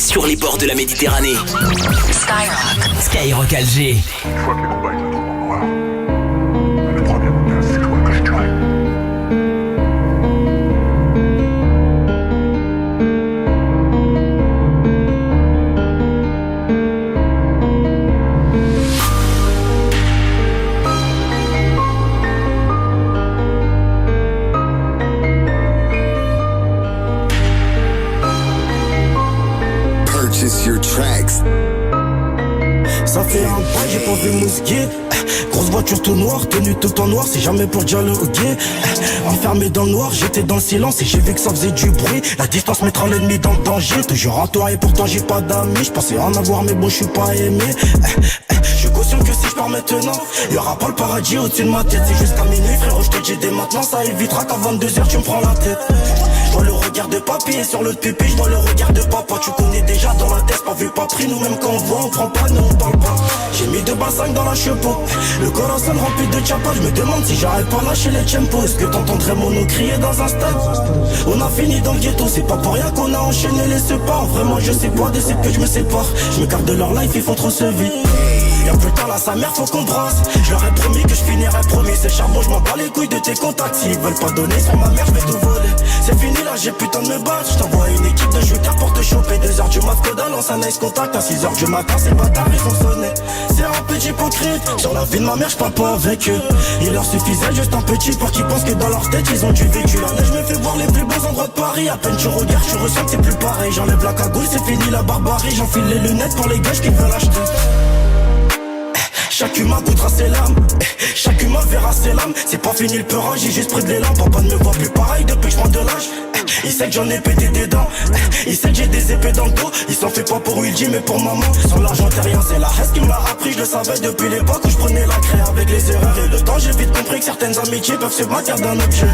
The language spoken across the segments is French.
sur les bords de la Méditerranée. Skyrock Alger. Une fois que les combats étaient tombés en noir, le premier modèle, c'est toi que je traque. Purchase your tracks. Ça fait un bail, j'ai pas vu mousquet. Grosse voiture tout noir, tenue tout en noir, c'est jamais pour dialoguer. Enfermé dans le noir, j'étais dans le silence et j'ai vu que ça faisait du bruit. La distance mettra l'ennemi dans le danger. Toujours à toi et pourtant j'ai pas d'amis. J'pensais en avoir mais bon j'suis pas aimé. J'suis conscient que si j'pars maintenant, y'aura pas le paradis au-dessus de ma tête. C'est jusqu'à minuit frérot, j'te dis dès maintenant. Ça évitera qu'à 22h tu me prends la tête. J'vois le regard de papy et sur l'autre pipi j'vois le regard de papa. Tu connais déjà dans la tête, pas vu pas pris. Nous même quand on voit on prend pas, nous on parle pas. J'ai mis 2 balles 5 dans la chepeau. Le corazon rempli de chapa. Je me demande si j'arrête pas lâcher les tempos. Est-ce que t'entendrais mon nom crier dans un stade? On a fini dans le ghetto, c'est pas pour rien qu'on a enchaîné les sépares. Vraiment je sais pas de ces que je me sépare. Je m'écarte de leur life, ils font trop se vivre. Y'a plus tard là sa mère faut qu'on brasse. Je leur ai promis que je finirais promis. C'est charbon, je m'en bats les couilles de tes contacts. S'ils veulent pas donner sur ma mère, je vais tout voler. C'est fini là, j'ai putain de me battre. Je t'envoie une équipe de shooters pour te choper. 2h du mat, Koda lance un nice contact. À 6h du matin, ces bâtards ils ont sonné. C'est un petit hypocrite. Sur la vie de ma mère, je parle pas avec eux. Il leur suffisait juste un petit pour qu'ils pensent que dans leur tête ils ont du vécu. La neige me fait voir les plus beaux endroits de Paris. À peine tu regardes, tu ressens que c'est plus pareil. J'enlève la cagoule, c'est fini la barbarie. J'enfile les lunettes pour les gars qui veulent acheter. Chaque humain goûtera ses larmes, chaque humain verra ses lames. C'est pas fini le peurage, j'ai juste pris de l'élan. Papa ne me voit plus pareil depuis que je prends de l'âge. Il sait que j'en ai pété des dents, il sait que j'ai des épées dans le dos. Il s'en fait pas pour Will mais pour maman. Sur l'argent t'es rien, c'est la reste qui me l'a appris. Je le savais depuis l'époque où je prenais la craie avec les erreurs. Et le temps j'ai vite compris que certaines amitiés peuvent se bâtir d'un objet.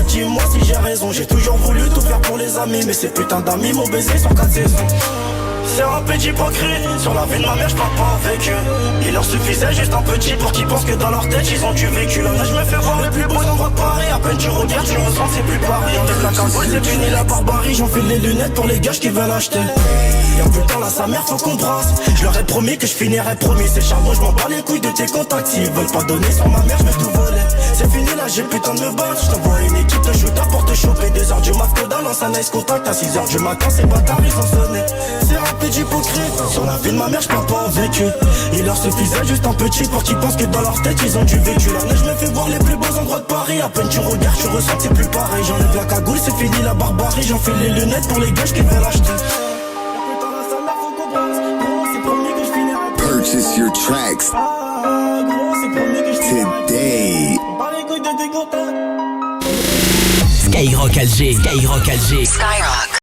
Dis-moi si j'ai raison. J'ai toujours voulu tout faire pour les amis, mais ces putains d'amis m'ont baisé sur 4 saisons. C'est un petit hypocrite. Sur la vie de ma mère, je parle pas avec eux. Il leur suffisait juste un petit pour qu'ils pensent que dans leur tête ils ont du vécu. Là je me fais voir les plus beaux endroits de Paris. À peine tu regardes, tu ressens c'est plus pareil. Enlève la cagoule, c'est fini la barbarie. J'enfile les lunettes pour les gars qui veulent acheter. Y'a plus le temps là, sa mère faut qu'on brasse. Je leur ai promis que je finirais promis. C'est charbon, je m'en bats les couilles de tes contacts. S'ils veulent pas donner sur ma mère, je vais tout voler. C'est fini là, j'ai putain de me battre. Je t'envoie une équipe de shooters pour te choper. 2h du mat, Koda lance un nice contact. À 6h du matin, ces bâtards ils ont sonné. C'est un petit hypocrite. Sur la vie de ma mère, je parle pas avec eux. Il leur suffisait juste un petit pour qu'ils pensent que dans leur tête ils ont du vécu. La neige me fait voir les plus beaux endroits de Paris. À peine tu regardes, tu ressens que c'est plus pareil. J'enlève la cagoule, c'est fini la barbarie. J'enfile les lunettes pour les gars qui veulent acheter. Purchase your tracks today. Skyrock Alger. Skyrock Alger. Skyrock.